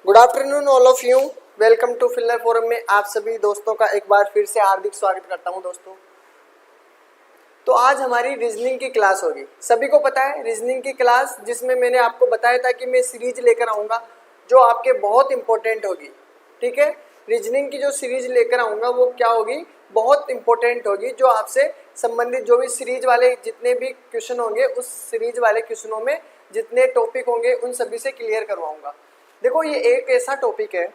Good afternoon all of you. Welcome to Filner forum में आप सभी दोस्तों का एक बार फिर से हार्दिक स्वागत करता हूं दोस्तों। तो आज हमारी रीजनिंग की क्लास होगी। सभी को पता है रीजनिंग की क्लास, जिसमें मैंने आपको बताया था कि मैं सीरीज लेकर आऊँगा जो आपके बहुत इंपॉर्टेंट होगी। ठीक है, रीजनिंग की जो सीरीज लेकर आऊँगा वो क्या होगी, बहुत इंपॉर्टेंट होगी, जो आपसे संबंधित जो भी सीरीज वाले जितने भी क्वेश्चन होंगे उस सीरीज वाले क्वेश्चनों में जितने टॉपिक होंगे उन सभी से क्लियर करवाऊंगा। देखो ये एक ऐसा टॉपिक है,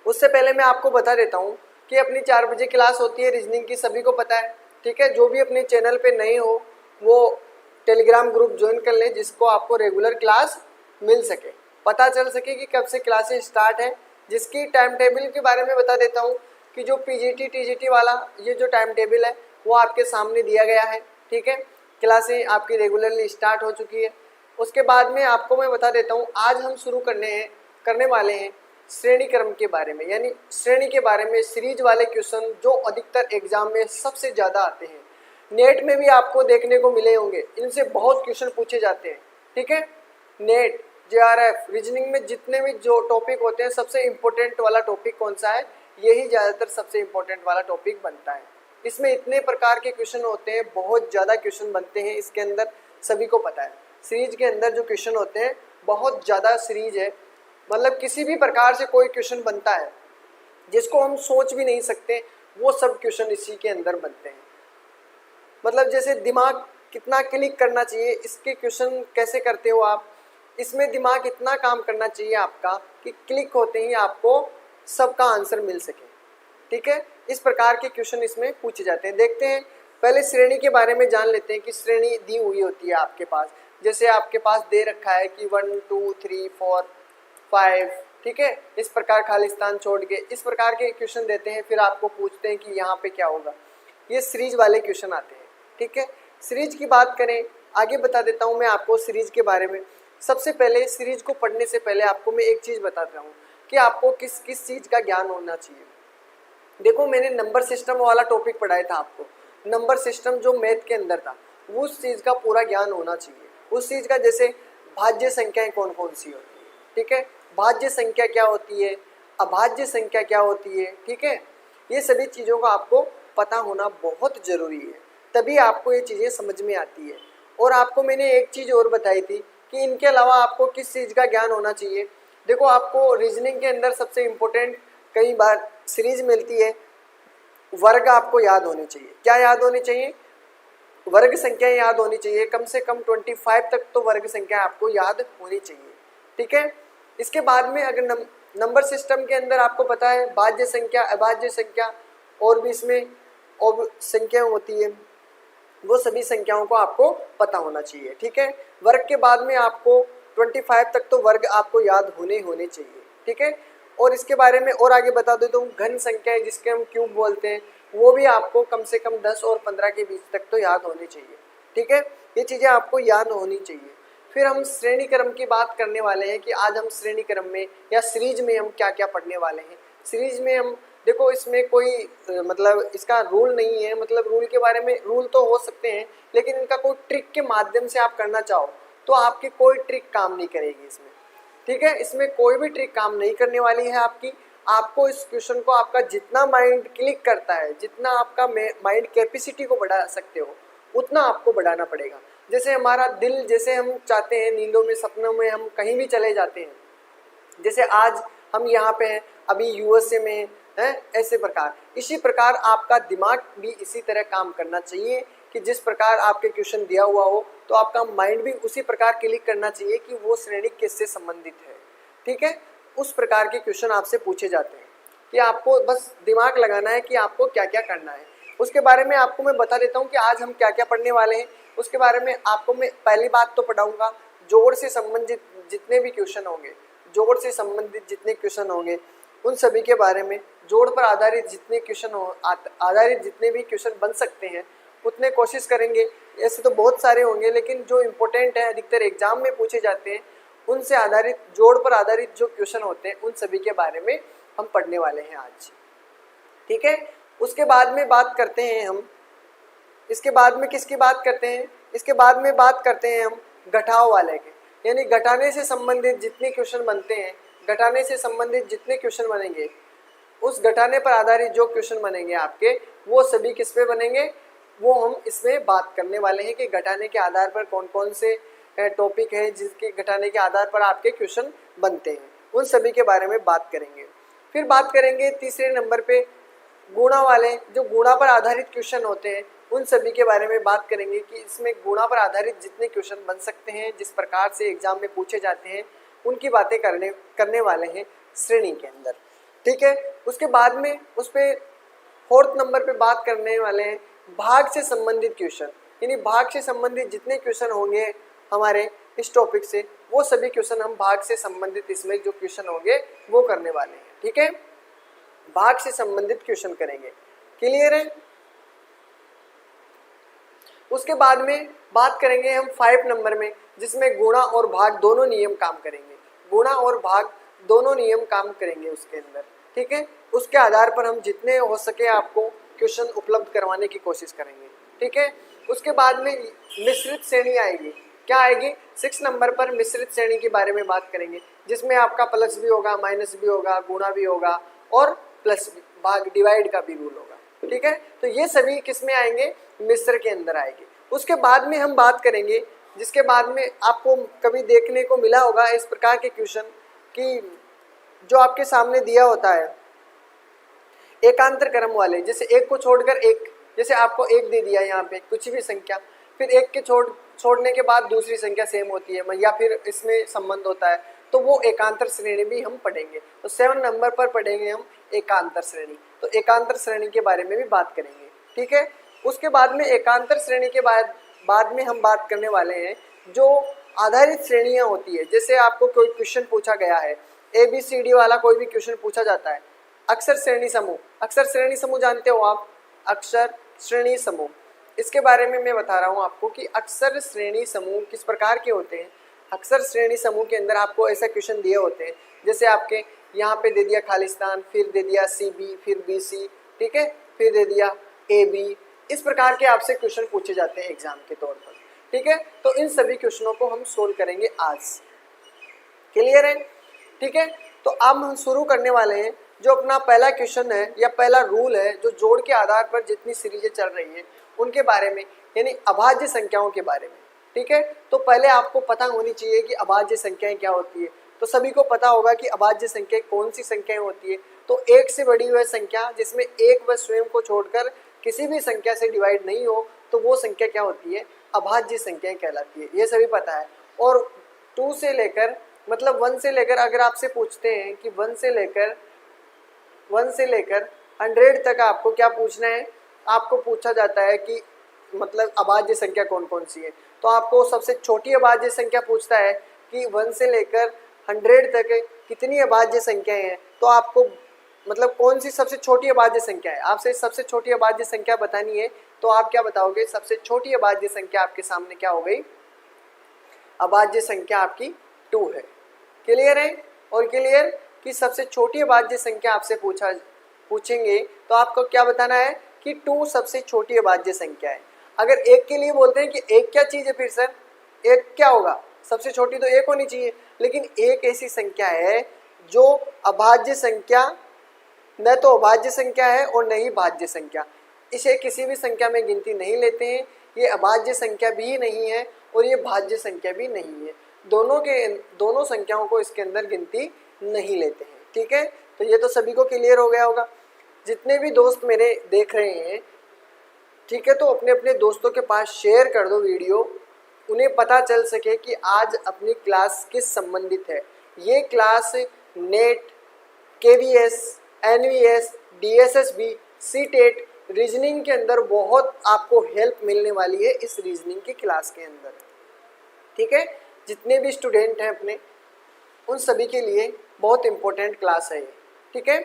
उससे पहले मैं आपको बता देता हूँ कि अपनी 4 बजे क्लास होती है रीजनिंग की, सभी को पता है। ठीक है, जो भी अपने चैनल पे नए हो वो टेलीग्राम ग्रुप ज्वाइन कर लें, जिसको आपको रेगुलर क्लास मिल सके, पता चल सके कि कब से क्लासेस स्टार्ट है। जिसकी टाइम टेबल के बारे में बता देता हूँ कि जो पीजीटी टीजीटी वाला ये जो टाइम टेबल है वो आपके सामने दिया गया है। ठीक है, क्लासें आपकी रेगुलरली स्टार्ट हो चुकी है। उसके बाद में आपको मैं बता देता हूँ, आज हम शुरू करने वाले हैं श्रेणी क्रम के बारे में, यानी श्रेणी के बारे में सीरीज वाले क्वेश्चन जो अधिकतर एग्जाम में सबसे ज़्यादा आते हैं। नेट में भी आपको देखने को मिले होंगे, इनसे बहुत क्वेश्चन पूछे जाते हैं। ठीक है, नेट जेआरएफ रीजनिंग में जितने भी जो टॉपिक होते हैं सबसे इम्पोर्टेंट वाला टॉपिक कौन सा है, यही ज़्यादातर सबसे इम्पोर्टेंट वाला टॉपिक बनता है। इसमें इतने प्रकार के क्वेश्चन होते हैं, बहुत ज़्यादा क्वेश्चन बनते हैं इसके अंदर, सभी को पता है। सीरीज के अंदर जो क्वेश्चन होते हैं बहुत ज़्यादा सीरीज है, मतलब किसी भी प्रकार से कोई क्वेश्चन बनता है जिसको हम सोच भी नहीं सकते, वो सब क्वेश्चन इसी के अंदर बनते हैं। मतलब जैसे दिमाग कितना क्लिक करना चाहिए, इसके क्वेश्चन कैसे करते हो आप, इसमें दिमाग इतना काम करना चाहिए आपका कि क्लिक होते ही आपको सबका आंसर मिल सके। ठीक है, इस प्रकार के क्वेश्चन इसमें पूछे जाते हैं। देखते हैं, पहले श्रेणी के बारे में जान लेते हैं कि श्रेणी दी हुई होती है आपके पास। जैसे आपके पास दे रखा है कि 1 2 3 4 5, ठीक है, इस प्रकार खालिस्तान छोड़ के इस प्रकार के क्वेश्चन देते हैं, फिर आपको पूछते हैं कि यहाँ पे क्या होगा। ये सीरीज वाले क्वेश्चन आते हैं। ठीक है, सीरीज की बात करें, आगे बता देता हूँ मैं आपको सीरीज के बारे में। सबसे पहले सीरीज को पढ़ने से पहले आपको मैं एक चीज़ बताता हूँ कि आपको किस किस चीज़ का ज्ञान होना चाहिए। देखो मैंने नंबर सिस्टम वाला टॉपिक पढ़ाया था आपको, नंबर सिस्टम जो मैथ के अंदर था, उस चीज़ का पूरा ज्ञान होना चाहिए। उस चीज़ का जैसे भाज्य संख्याएं कौन कौन सी होती है, ठीक है, भाज्य संख्या क्या होती है, अभाज्य संख्या क्या होती है। ठीक है, ये सभी चीज़ों का आपको पता होना बहुत ज़रूरी है, तभी आपको ये चीज़ें समझ में आती है। और आपको मैंने एक चीज़ और बताई थी कि इनके अलावा आपको किस चीज़ का ज्ञान होना चाहिए। देखो आपको रीजनिंग के अंदर सबसे इम्पोर्टेंट कई बार सीरीज मिलती है, वर्ग आपको याद होने चाहिए। क्या याद होनी चाहिए, वर्ग संख्या याद होनी चाहिए, कम से कम 25 तक तो वर्ग संख्या आपको याद होनी चाहिए। ठीक है, इसके बाद में अगर नंबर सिस्टम के अंदर आपको पता है भाज्य संख्या, अभाज्य संख्या और भी इसमें और संख्या होती है, वो सभी संख्याओं को आपको पता होना चाहिए। ठीक है, वर्ग के बाद में आपको 25 तक तो वर्ग आपको याद होने चाहिए। ठीक है, और इसके बारे में और आगे बता देता हूँ, घन संख्याएं जिसके हम क्यूब बोलते हैं, वो भी आपको कम से कम 10 और 15 के बीच तक तो याद होनी चाहिए। ठीक है, ये चीज़ें आपको याद होनी चाहिए। फिर हम श्रेणी क्रम की बात करने वाले हैं कि आज हम श्रेणी क्रम में या सीरीज में हम क्या क्या पढ़ने वाले हैं। सीरीज में हम देखो इसमें कोई मतलब इसका रूल नहीं है, मतलब रूल के बारे में रूल तो हो सकते हैं, लेकिन इनका कोई ट्रिक के माध्यम से आप करना चाहो तो आपकी कोई ट्रिक काम नहीं करेगी इसमें। ठीक है, इसमें कोई भी ट्रिक काम नहीं करने वाली है आपकी। आपको इस क्वेश्चन को आपका जितना माइंड क्लिक करता है, जितना आपका माइंड कैपेसिटी को बढ़ा सकते हो उतना आपको बढ़ाना पड़ेगा। जैसे हमारा दिल, जैसे हम चाहते हैं नींदों में सपनों में हम कहीं भी चले जाते हैं, जैसे आज हम यहाँ पे हैं, अभी यूएसए में हैं, ऐसे प्रकार इसी प्रकार आपका दिमाग भी इसी तरह काम करना चाहिए कि जिस प्रकार आपके क्वेश्चन दिया हुआ हो तो आपका माइंड भी उसी प्रकार क्लिक करना चाहिए कि वो श्रेणी किससे संबंधित है। ठीक है, उस प्रकार के क्वेश्चन आपसे पूछे जाते हैं कि आपको बस दिमाग लगाना है कि आपको क्या क्या करना है। उसके बारे में आपको मैं बता देता हूँ कि आज हम क्या क्या पढ़ने वाले हैं। उसके बारे में आपको मैं पहली बात तो पढ़ाऊंगा जोड़ से संबंधित जितने भी क्वेश्चन होंगे, जोड़ से संबंधित जितने क्वेश्चन होंगे उन सभी के बारे में, जोड़ पर आधारित जितने क्वेश्चन आधारित जितने भी क्वेश्चन बन सकते हैं उतने कोशिश करेंगे। ऐसे तो बहुत सारे होंगे लेकिन जो इम्पोर्टेंट है अधिकतर एग्जाम में पूछे जाते हैं उनसे आधारित, जोड़ पर आधारित जो क्वेश्चन होते हैं उन सभी के बारे में हम पढ़ने वाले हैं आज। ठीक है, उसके बाद में बात करते हैं हम, इसके बाद में किसकी बात करते हैं, इसके बाद में बात करते हैं हम घटाव वाले के, यानी घटाने से संबंधित जितने क्वेश्चन बनते हैं, घटाने से संबंधित जितने क्वेश्चन बनेंगे, उस घटाने पर आधारित जो क्वेश्चन बनेंगे आपके वो सभी किस पे बनेंगे, वो हम इसमें बात करने वाले हैं कि घटाने के आधार पर कौन कौन से टॉपिक हैं जिसके घटाने के आधार पर आपके क्वेश्चन बनते हैं, उन सभी के बारे में बात करेंगे। फिर बात करेंगे तीसरे नंबर पे गुणा वाले, जो गुणा पर आधारित क्वेश्चन होते हैं उन सभी के बारे में बात करेंगे कि इसमें गुणा पर आधारित जितने क्वेश्चन बन सकते हैं जिस प्रकार से एग्जाम में पूछे जाते हैं उनकी बातें करने वाले हैं श्रेणी के अंदर। ठीक है, उसके बाद में उस पर फोर्थ नंबर पे बात करने वाले हैं भाग से संबंधित क्वेश्चन, यानी भाग से संबंधित जितने क्वेश्चन होंगे हमारे इस टॉपिक से वो सभी क्वेश्चन हम भाग से संबंधित इसमें जो क्वेश्चन होंगे वो करने वाले हैं। ठीक है, भाग से संबंधित क्वेश्चन करेंगे, क्लियर है। उसके बाद में बात करेंगे हम 5 नंबर में जिसमें गुणा और भाग दोनों नियम काम करेंगे, गुणा और भाग दोनों नियम काम करेंगे उसके अंदर। ठीक है, उसके आधार पर हम जितने हो सके आपको क्वेश्चन उपलब्ध करवाने की कोशिश करेंगे। ठीक है, उसके बाद में मिश्रित श्रेणी आएगी, क्या आएगी 6 नंबर पर मिश्रित श्रेणी के बारे में बात करेंगे जिसमें आपका प्लस भी होगा, माइनस भी होगा, गुणा भी होगा और प्लस भाग डिवाइड का भी रूल होगा। ठीक है, तो ये सभी किस में आएंगे, मिश्र के अंदर आएंगे। उसके बाद में हम बात करेंगे, जिसके बाद में आपको कभी देखने को मिला होगा इस प्रकार के क्वेश्चन कि जो आपके सामने दिया होता है एकांतर क्रम वाले, जैसे एक को छोड़कर एक, जैसे आपको एक दे दिया यहाँ पे कुछ भी संख्या, फिर एक के छोड़ने के बाद दूसरी संख्या सेम होती है या फिर इसमें संबंध होता है तो वो एकांतर श्रेणी भी हम पढ़ेंगे। तो 7 नंबर पर पढ़ेंगे हम एकांतर श्रेणी, तो एकांतर श्रेणी के बारे में भी बात करेंगे। ठीक है, उसके बाद में एकांतर श्रेणी के बाद में हम बात करने वाले हैं जो आधारित श्रेणियां होती है। जैसे आपको कोई क्वेश्चन पूछा गया है, ABCD वाला कोई भी क्वेश्चन पूछा जाता है, अक्षर श्रेणी समूह, अक्षर श्रेणी समूह जानते हो आप, अक्षर श्रेणी समूह, इसके बारे में मैं बता रहा हूँ आपको कि अक्षर श्रेणी समूह किस प्रकार के होते हैं। अक्षर श्रेणी समूह के अंदर आपको ऐसा क्वेश्चन दिए होते हैं, जैसे आपके यहाँ पे दे दिया खालिस्तान, फिर दे दिया CB, फिर BC, ठीक है, फिर दे दिया AB, इस प्रकार के आपसे क्वेश्चन पूछे जाते हैं एग्जाम के तौर पर। ठीक है, तो इन सभी क्वेश्चनों को हम सोल्व करेंगे आज, क्लियर है। ठीक है, तो अब हम शुरू करने वाले हैं जो अपना पहला क्वेश्चन है या पहला रूल है जो जोड़ के आधार पर जितनी सीरीजें चल रही हैं उनके बारे में, यानी अभाज्य संख्याओं के बारे में। ठीक है, तो पहले आपको पता होनी चाहिए कि अभाज्य संख्याएं क्या होती है। तो सभी को पता होगा कि अभाज्य संख्या कौन सी संख्याएं होती है, तो एक से बड़ी हुई संख्या जिसमें एक व स्वयं को छोड़कर किसी भी संख्या से डिवाइड नहीं हो तो वो संख्या क्या होती है, अभाज्य संख्याएं कहलाती है, ये सभी पता है। और 2 से लेकर मतलब 1 से लेकर, अगर आपसे पूछते हैं कि 1 से लेकर 100 तक आपको क्या पूछना है, आपको पूछा जाता है कि मतलब अभाज्य संख्या कौन कौन सी है, तो आपको सबसे छोटी अभाज्य संख्या पूछता है कि 1 से लेकर 100 तक कितनी अभाज्य संख्याएं हैं, तो आपको मतलब कौन सी सबसे छोटी अभाज्य संख्या है, आपसे सबसे छोटी अभाज्य संख्या बतानी है, तो आप क्या बताओगे, सबसे छोटी अभाज्य संख्या आपके सामने क्या हो गई, अभाज्य संख्या आपकी 2 है। क्लियर है, और क्लियर कि सबसे छोटी अभाज्य संख्या आपसे पूछेंगे तो आपको क्या बताना है कि 2 सबसे छोटी अभाज्य संख्या है। अगर एक के लिए बोलते हैं कि एक क्या चीज़ है, फिर सर एक क्या होगा, सबसे छोटी तो एक होनी चाहिए, लेकिन एक ऐसी संख्या है जो अभाज्य संख्या, न तो अभाज्य संख्या है और न ही भाज्य संख्या, इसे किसी भी संख्या में गिनती नहीं लेते हैं, ये अभाज्य संख्या भी नहीं है और ये भाज्य संख्या भी नहीं है, दोनों संख्याओं को इसके अंदर गिनती नहीं लेते हैं। ठीक है, तो ये तो सभी को क्लियर हो गया होगा। जितने भी दोस्त मेरे देख रहे हैं, ठीक है, तो अपने अपने दोस्तों के पास शेयर कर दो वीडियो, उन्हें पता चल सके कि आज अपनी क्लास किस संबंधित है। ये class net, KVS, NVS, DSSB, CTET reasoning के अंदर बहुत आपको हेल्प मिलने वाली है इस रीजनिंग की क्लास के अंदर, ठीक है। जितने भी स्टूडेंट हैं अपने, उन सभी के लिए बहुत इंपॉर्टेंट क्लास है ये, ठीक है।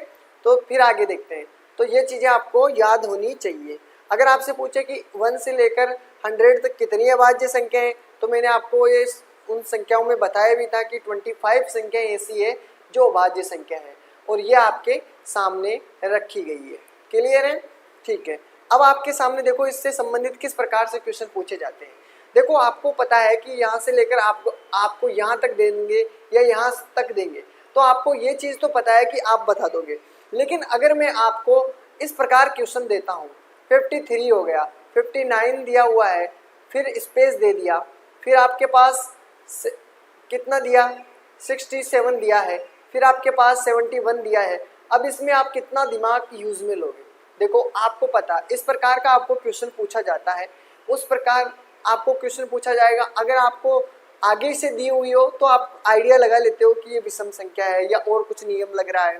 तो फिर आगे देखते हैं। तो ये चीज़ें आपको याद होनी चाहिए। अगर आपसे पूछे कि 1 से लेकर 100 तक कितनी अभाज्य संख्या है, तो मैंने आपको ये उन संख्याओं में बताया भी था कि 25 संख्याएं ऐसी है जो अभाज्य संख्या है, और ये आपके सामने रखी गई है। क्लियर है? ठीक है। अब आपके सामने देखो इससे संबंधित किस प्रकार से क्वेश्चन पूछे जाते हैं। देखो आपको पता है कि यहाँ से लेकर आपको यहाँ तक देंगे या यहाँ तक देंगे, तो आपको ये चीज़ तो पता है कि आप बता दोगे। लेकिन अगर मैं आपको इस प्रकार क्वेश्चन देता हूँ, 53 हो गया, 59 दिया हुआ है, फिर स्पेस दे दिया, फिर आपके पास कितना दिया, 67 दिया है, फिर आपके पास 71 दिया है। अब इसमें आप कितना दिमाग यूज में लोगे? देखो आपको पता, इस प्रकार का आपको क्वेश्चन पूछा जाता है, उस प्रकार आपको क्वेश्चन पूछा जाएगा। अगर आपको आगे से दी हुई हो तो आप आइडिया लगा लेते हो कि ये विषम संख्या है या और कुछ नियम लग रहा है,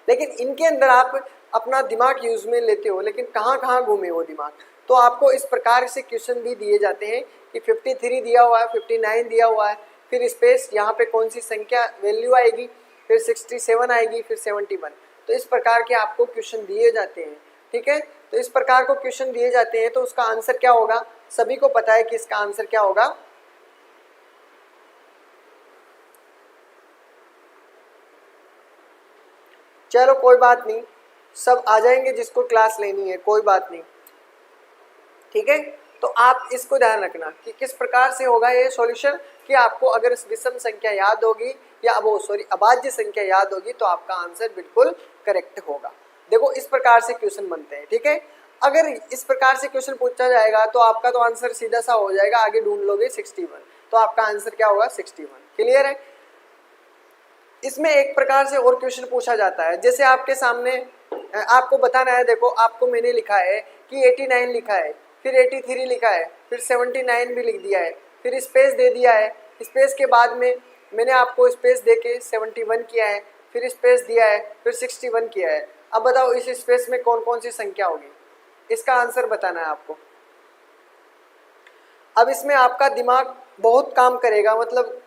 लेकिन इनके अंदर आप अपना दिमाग यूज में लेते हो, लेकिन कहाँ कहाँ घूमे हो दिमाग। तो आपको इस प्रकार से क्वेश्चन भी दिए जाते हैं कि 53 दिया हुआ है, 59 दिया हुआ है, फिर स्पेस यहाँ पे कौन सी संख्या वैल्यू आएगी, फिर 67 आएगी, फिर 71। तो इस प्रकार के आपको क्वेश्चन दिए जाते हैं, ठीक है। तो इस प्रकार को क्वेश्चन दिए जाते हैं, तो उसका आंसर क्या होगा? सभी को पता है कि इसका आंसर क्या होगा। चलो कोई बात नहीं, सब आ जाएंगे जिसको क्लास लेनी है, कोई बात नहीं, ठीक है। तो आप इसको ध्यान रखना कि किस प्रकार से होगा ये सॉल्यूशन, कि आपको अगर विषम संख्या याद होगी या अभाज्य संख्या याद होगी तो आपका आंसर बिल्कुल करेक्ट होगा। देखो इस प्रकार से क्वेश्चन बनते हैं, ठीक है। अगर इस प्रकार से क्वेश्चन पूछा जाएगा तो आपका तो आंसर सीधा सा हो जाएगा, आगे ढूंढ लोगे 61, तो आपका आंसर क्या होगा? 61। क्लियर है? इसमें एक प्रकार से और क्वेश्चन पूछा जाता है, जैसे आपके सामने आपको बताना है। देखो आपको मैंने लिखा है कि 89 लिखा है, फिर 83 लिखा है, फिर 79 भी लिख दिया है, फिर स्पेस दे दिया है, स्पेस के बाद में मैंने आपको स्पेस दे के 71 किया है, फिर स्पेस दिया है, फिर 61 किया है। अब बताओ इस स्पेस में कौन कौन सी संख्या होगी? इसका आंसर बताना है आपको। अब इसमें आपका दिमाग बहुत काम करेगा, मतलब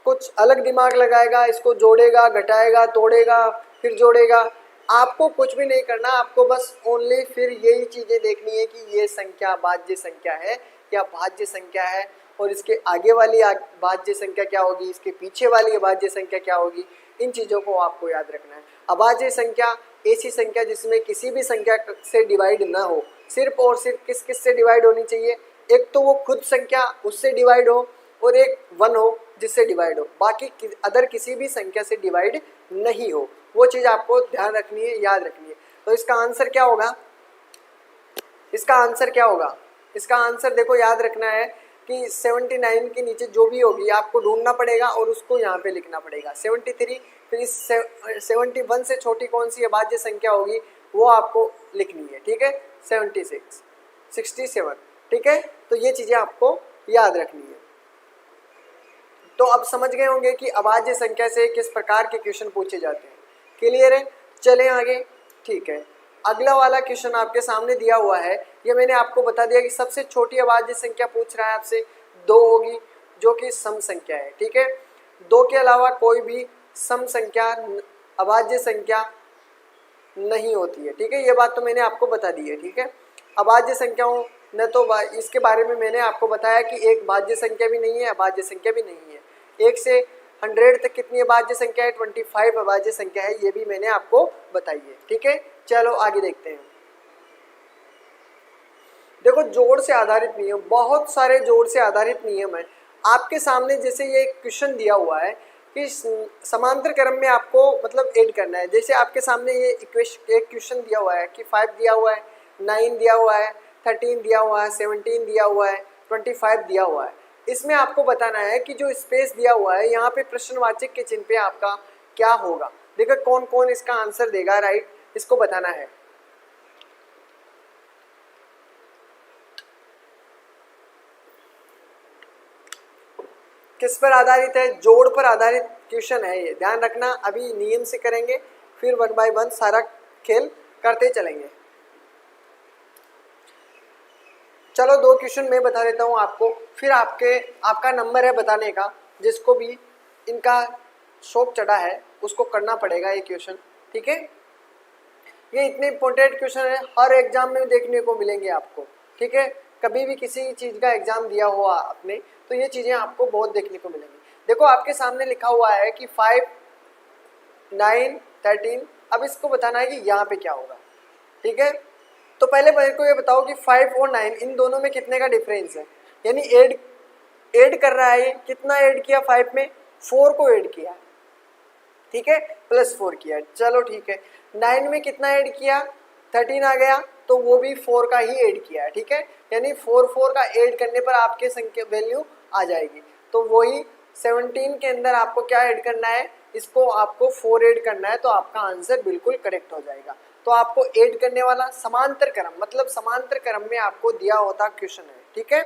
कुछ अलग दिमाग लगाएगा, इसको जोड़ेगा, घटाएगा, तोड़ेगा, फिर जोड़ेगा। आपको कुछ भी नहीं करना, आपको बस ओनली फिर यही चीज़ें देखनी है कि ये संख्या भाज्य संख्या है या भाज्य संख्या है, और इसके आगे वाली भाज्य संख्या क्या होगी, इसके पीछे वाली भाज्य संख्या क्या होगी। इन चीज़ों को आपको याद रखना है। अभाज्य संख्या ऐसी संख्या जिसमें किसी भी संख्या से डिवाइड ना हो, सिर्फ और सिर्फ किस किस से डिवाइड होनी चाहिए? एक तो वो खुद संख्या उससे डिवाइड हो, और एक 1 हो जिससे डिवाइड हो, बाकी अदर किसी भी संख्या से डिवाइड नहीं हो। वो चीज़ आपको ध्यान रखनी है, याद रखनी है। तो इसका आंसर क्या होगा? इसका आंसर क्या होगा? इसका आंसर देखो याद रखना है कि 79 के नीचे जो भी होगी आपको ढूंढना पड़ेगा और उसको यहाँ पे लिखना पड़ेगा 73। फिर इस 71 से छोटी कौन सी अभाज्य संख्या होगी वो आपको लिखनी है, ठीक है। 76, 67, ठीक है। तो ये चीज़ें आपको याद रखनी है। तो अब समझ गए होंगे कि अभाज्य संख्या से किस प्रकार के क्वेश्चन पूछे जाते हैं। क्लियर है? चलें आगे, ठीक है। अगला वाला क्वेश्चन आपके सामने दिया हुआ है, ये मैंने आपको बता दिया कि सबसे छोटी अभाज्य संख्या पूछ रहा है आपसे, 2 होगी, जो कि सम संख्या है, ठीक है। 2 के अलावा कोई भी सम संख्या अभाज्य संख्या नहीं होती है, ठीक है। ये बात तो मैंने आपको बता दी है, ठीक है। अभाज्य संख्याओं न तो इसके बारे में मैंने आपको बताया कि एक भाज्य संख्या भी नहीं है, अभाज्य संख्या भी नहीं है। 1 से 100 तक कितनी अभाज्य संख्या है? 25 अभाज्य संख्या है, ये भी मैंने आपको बताई है, ठीक है। चलो आगे देखते हैं। देखो जोड़ से आधारित नियम, बहुत सारे जोड़ से आधारित नियम है आपके सामने। जैसे ये क्वेश्चन दिया हुआ है कि समांतर क्रम में आपको मतलब ऐड करना है। जैसे आपके सामने ये एक क्वेश्चन दिया हुआ है कि 5 दिया हुआ है, 9 दिया हुआ है, 13 दिया हुआ है, 17 दिया हुआ है, 25 दिया हुआ है। इसमें आपको बताना है कि जो स्पेस दिया हुआ है यहाँ पे प्रश्नवाचक के चिन्ह पे आपका क्या होगा। देखो कौन कौन इसका आंसर देगा, राइट, इसको बताना है। किस पर आधारित है? जोड़ पर आधारित क्वेश्चन है ये, ध्यान रखना। अभी नियम से करेंगे, फिर 1 बाय 1 सारा खेल करते चलेंगे। चलो 2 क्वेश्चन मैं बता देता हूँ आपको, फिर आपका नंबर है बताने का, जिसको भी इनका शौक चढ़ा है उसको करना पड़ेगा ये क्वेश्चन, ठीक है। ये इतने इंपॉर्टेंट क्वेश्चन है, हर एग्जाम में देखने को मिलेंगे आपको, ठीक है। कभी भी किसी चीज़ का एग्जाम दिया हुआ आपने तो ये चीज़ें आपको बहुत देखने को मिलेंगी। देखो आपके सामने लिखा हुआ है कि 5, 9, 13, अब इसको बताना है कि यहाँ पे क्या होगा, ठीक है। तो पहले मेरे को ये बताओ कि 5 और 9 इन दोनों में कितने का डिफरेंस है, यानी ऐड कर रहा है, ये कितना ऐड किया 5 में, 4 को ऐड किया, ठीक है, +4 किया, चलो ठीक है। 9 में कितना ऐड किया, 13 आ गया, तो वो भी 4 का ही ऐड किया है, ठीक है, यानी 4 का ऐड करने पर आपके संख्या वैल्यू आ जाएगी। तो वही 17 के अंदर आपको क्या ऐड करना है, इसको आपको 4 ऐड करना है, तो आपका आंसर बिल्कुल करेक्ट हो जाएगा। तो आपको ऐड करने वाला समांतर क्रम, मतलब समांतर क्रम में आपको दिया होता क्वेश्चन है, ठीक है,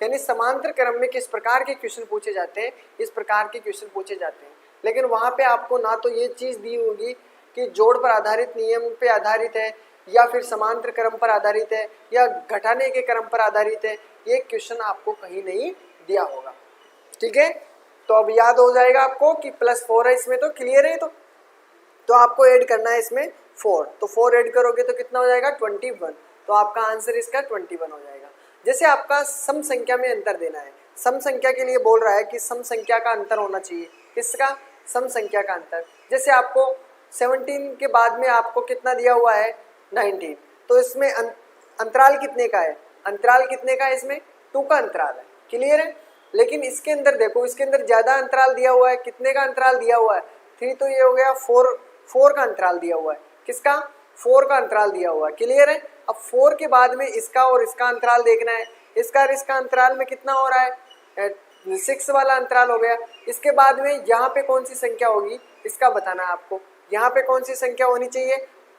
यानी समांतर क्रम में किस प्रकार के क्वेश्चन पूछे जाते हैं, इस प्रकार के क्वेश्चन पूछे जाते हैं। लेकिन वहाँ पे आपको ना तो ये चीज़ दी होगी कि जोड़ पर आधारित नियम पे आधारित है, या फिर समांतर क्रम पर आधारित है, या घटाने के क्रम पर आधारित है, ये क्वेश्चन आपको कहीं नहीं दिया होगा, ठीक है। तो अब याद हो जाएगा आपको कि +4 है इसमें, तो क्लियर है। तो आपको ऐड करना है इसमें 4, तो 4 ऐड करोगे तो कितना हो जाएगा 21, तो आपका आंसर इसका 21 हो जाएगा। जैसे आपका सम संख्या में अंतर देना है, सम संख्या के लिए बोल रहा है कि सम संख्या का अंतर होना चाहिए, किसका, सम संख्या का अंतर। जैसे आपको 17 के बाद में आपको कितना दिया हुआ है 19, तो इसमें अंतराल कितने का है, अंतराल कितने का है, इसमें 2 का अंतराल है, क्लियर है। लेकिन इसके अंदर देखो, इसके अंदर ज़्यादा अंतराल दिया हुआ है, कितने का अंतराल दिया हुआ है 3, तो ये हो गया 4 का अंतराल दिया हुआ है, किसका, 4 का अंतराल दिया हुआ है, क्लियर है। अब 4 के बाद में इसका और इसका अंतराल देखना है, इसका और इसका अंतराल में कितना हो रहा है 6 वाला अंतराल हो गया। इसके बाद में यहाँ पे कौन सी संख्या होगी इसका बताना है आपको, यहाँ पे कौन सी संख्या होनी चाहिए,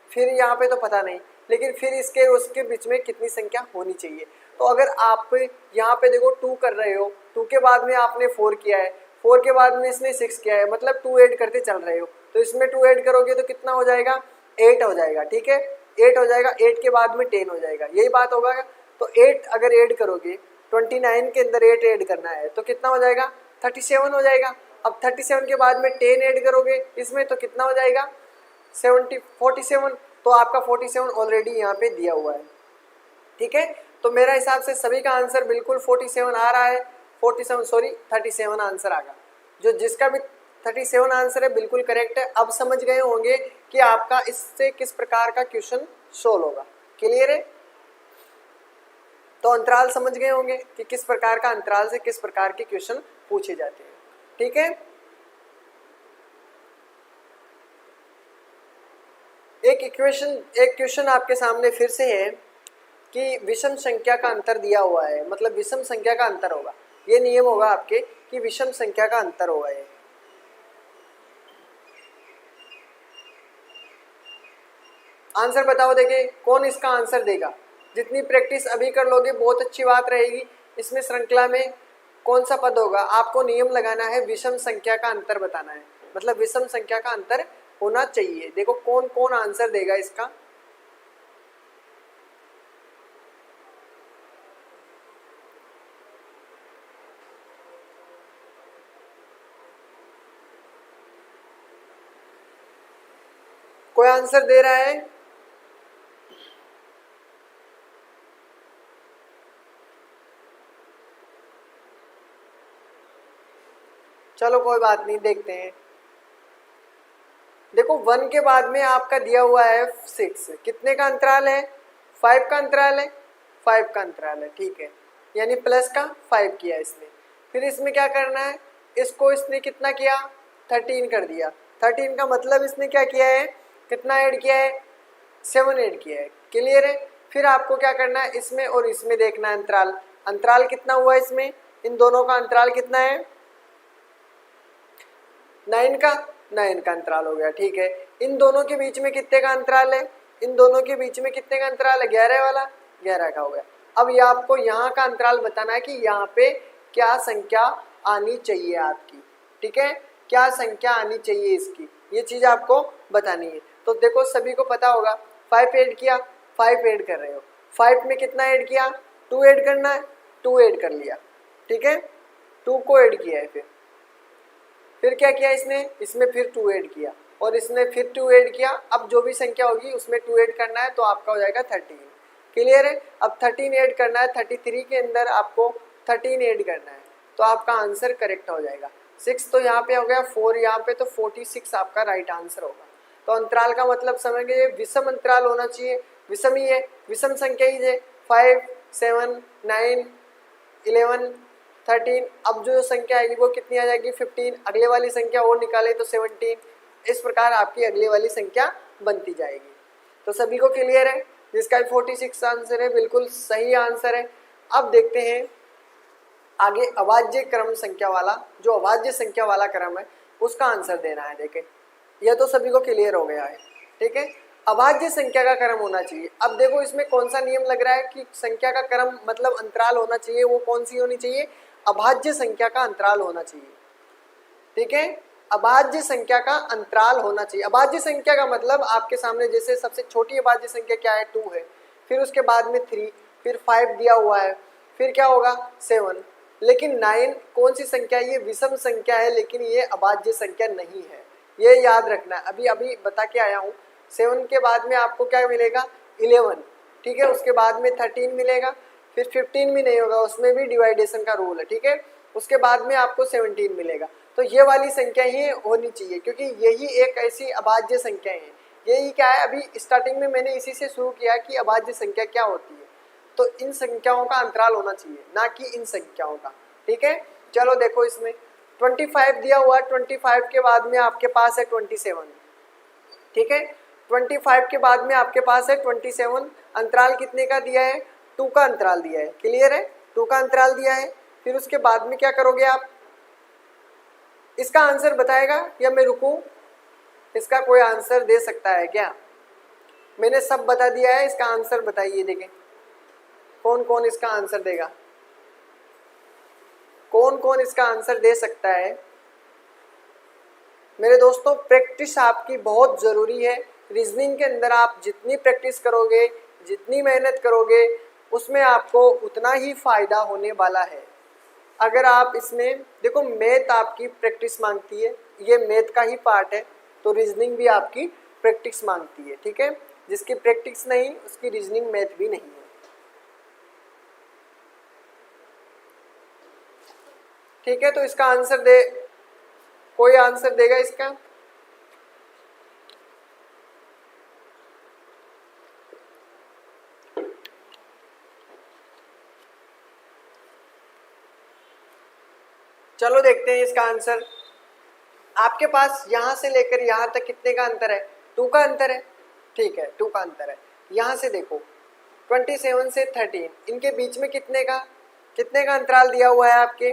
फिर यहाँ पे तो पता नहीं, लेकिन फिर इसके उसके बीच में कितनी संख्या होनी चाहिए। तो अगर आप यहाँ पे देखो 2 कर रहे हो, 2 के बाद में आपने 4 किया है, 4 के बाद में इसने 6 किया है, मतलब 2 ऐड करते चल रहे हो, तो इसमें 2 ऐड करोगे तो कितना हो जाएगा 8 हो जाएगा, ठीक है, 8 हो जाएगा, 8 के बाद में 10 हो जाएगा, यही बात होगा। तो 8 अगर ऐड करोगे 29 के अंदर 8 ऐड करना है तो कितना हो जाएगा 37 हो जाएगा। अब 37 के बाद में 10 ऐड करोगे इसमें तो कितना हो जाएगा 47, तो आपका 47 ऑलरेडी यहाँ पे दिया हुआ है, ठीक है। तो मेरा हिसाब से सभी का आंसर बिल्कुल 47 आ रहा है, 37 आंसर आ गया, जो जिसका भी 37 आंसर है बिल्कुल करेक्ट है। अब समझ गए होंगे कि आपका इससे किस प्रकार का क्वेश्चन सोल्व होगा, क्लियर है। तो अंतराल समझ गए होंगे कि किस प्रकार का अंतराल से किस प्रकार के क्वेश्चन पूछे जाते हैं, ठीक है। एक क्वेश्चन आपके सामने फिर से है कि विषम संख्या का अंतर दिया हुआ है, मतलब विषम संख्या का अंतर होगा, ये नियम होगा आपके कि विषम संख्या का अंतर होगा। ये आंसर बताओ, देखिए कौन इसका आंसर देगा। जितनी प्रैक्टिस अभी कर लोगे बहुत अच्छी बात रहेगी। इसमें श्रृंखला में कौन सा पद होगा, आपको नियम लगाना है, विषम संख्या का अंतर बताना है, मतलब विषम संख्या का अंतर होना चाहिए। देखो कौन कौन आंसर देगा इसका। कोई आंसर दे रहा है? चलो कोई बात नहीं, देखते हैं। देखो 1 के बाद में आपका दिया हुआ है 6, कितने का अंतराल है 5 का अंतराल है, 5 का अंतराल है, ठीक है, यानी प्लस का 5 किया इसने। फिर इसमें क्या करना है, इसको इसने कितना किया 13 कर दिया। 13 का मतलब इसने क्या किया है, कितना ऐड किया है 7 ऐड किया है, क्लियर है। फिर आपको क्या करना है, इसमें और इसमें देखना है अंतराल, अंतराल कितना हुआ है इसमें, इन दोनों का अंतराल कितना है 9 का अंतराल हो गया, ठीक है। इन दोनों के बीच में कितने का अंतराल है, इन दोनों के बीच में कितने का अंतराल है 11 वाला, 11 का हो गया। अब ये आपको यहाँ का अंतराल बताना है कि यहाँ पे क्या संख्या आनी चाहिए आपकी, ठीक है, क्या संख्या आनी चाहिए इसकी, ये चीज़ आपको बतानी है। तो देखो सभी को पता होगा 5 ऐड किया, 5 ऐड कर रहे हो, 5 में कितना ऐड किया 2 ऐड करना है, 2 ऐड कर लिया, ठीक है, 2 को ऐड किया है, फिर क्या किया इसमें फिर 2 ऐड किया और इसने फिर 2 ऐड किया। अब जो भी संख्या होगी उसमें 2 ऐड करना है तो आपका हो जाएगा 13। क्लियर है? अब 13 ऐड करना है, 33 के अंदर आपको 13 ऐड करना है तो आपका आंसर करेक्ट हो जाएगा। 6 तो यहाँ पे हो गया, 4 यहाँ पे, तो 46 आपका राइट आंसर होगा। तो अंतराल का मतलब समझ गए, विषम अंतराल होना चाहिए, विषम ही है, विषम संख्या ही है, 5, 7, 9, 11, 13। अब जो संख्या आएगी वो कितनी आ जाएगी, 15। अगले वाली संख्या और निकाले तो 17। इस प्रकार आपकी अगली वाली संख्या बनती जाएगी। तो सभी को क्लियर है? जिसका 46 आंसर है, बिल्कुल सही आंसर है। अब देखते हैं आगे अभाज्य क्रम संख्या वाला, जो अभाज्य संख्या वाला क्रम है उसका आंसर देना है। देखें, यह तो सभी को क्लियर हो गया है, ठीक है। अभाज्य संख्या का क्रम होना चाहिए। अब देखो इसमें कौन सा नियम लग रहा है कि संख्या का क्रम मतलब अंतराल होना चाहिए, वो कौन सी होनी चाहिए, अभाज्य संख्या का अंतराल होना चाहिए, ठीक है। अभाज्य संख्या का अंतराल होना चाहिए। अभाज्य संख्या का मतलब आपके सामने जैसे सबसे छोटी अभाज्य संख्या क्या है, 2 है, फिर उसके बाद में 3, फिर 5 दिया हुआ है, फिर क्या होगा 7, लेकिन 9 कौन सी संख्या है, ये विषम संख्या है लेकिन ये अभाज्य संख्या नहीं है, ये याद रखना है। अभी अभी बता के आया हूँ। 7 के बाद में आपको क्या मिलेगा, 11, ठीक है, उसके बाद में 13 मिलेगा, फिर 15 भी नहीं होगा, उसमें भी डिवाइडेशन का रूल है, ठीक है, उसके बाद में आपको 17 मिलेगा। तो ये वाली संख्या ही होनी चाहिए क्योंकि यही एक ऐसी अभाज्य संख्या है। यही क्या है, अभी स्टार्टिंग में मैंने इसी से शुरू किया कि अभाज्य संख्या क्या होती है। तो इन संख्याओं का अंतराल होना चाहिए, ना कि इन संख्याओं का, ठीक है। चलो देखो इसमें 25 दिया हुआ है, 25 के बाद में आपके पास है 27, ठीक है, 25 के बाद में आपके पास है 27। अंतराल कितने का दिया है, 2 का अंतराल दिया है। क्लियर है? 2 का अंतराल दिया है। फिर उसके बाद में क्या करोगे आप, इसका आंसर बताएगा या मैं रुकूं? इसका कोई आंसर दे सकता है क्या? मैंने सब बता दिया है, इसका आंसर बताइए। देखें कौन कौन इसका आंसर देगा, कौन कौन इसका आंसर दे सकता है। मेरे दोस्तों प्रैक्टिस आपकी बहुत ज़रूरी है। रीजनिंग के अंदर आप जितनी प्रैक्टिस करोगे, जितनी मेहनत करोगे, उसमें आपको उतना ही फ़ायदा होने वाला है। अगर आप इसमें देखो, मैथ आपकी प्रैक्टिस मांगती है, ये मैथ का ही पार्ट है, तो रीजनिंग भी आपकी प्रैक्टिस मांगती है, ठीक है। जिसकी प्रैक्टिस नहीं उसकी रीजनिंग मैथ भी नहीं है, ठीक है। तो इसका आंसर दे, कोई आंसर देगा इसका? चलो देखते हैं इसका आंसर। आपके पास यहाँ से लेकर यहाँ तक कितने का अंतर है, 2 का अंतर है, ठीक है, 2 का अंतर है। यहाँ से देखो 27 से 13, इनके बीच में कितने का अंतराल दिया हुआ है आपके,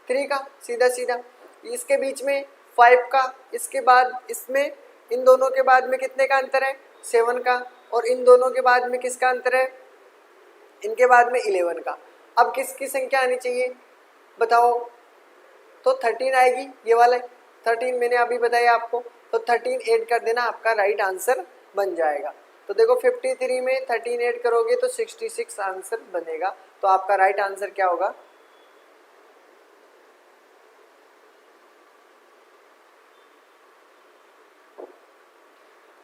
3 का, सीधा सीधा। इसके बीच में 5 का, इसके बाद इसमें इन दोनों के बाद में कितने का अंतर है, 7 का, और इन दोनों के बाद में किसका अंतर है, इनके बाद में 11 का। अब किसकी संख्या आनी चाहिए बताओ? तो 13 आएगी, ये वाला 13 मैंने अभी बताया आपको, तो 13 ऐड कर देना, आपका राइट आंसर बन जाएगा। तो देखो 53 में 13 ऐड करोगे तो 66 आंसर बनेगा। तो आपका राइट आंसर क्या होगा,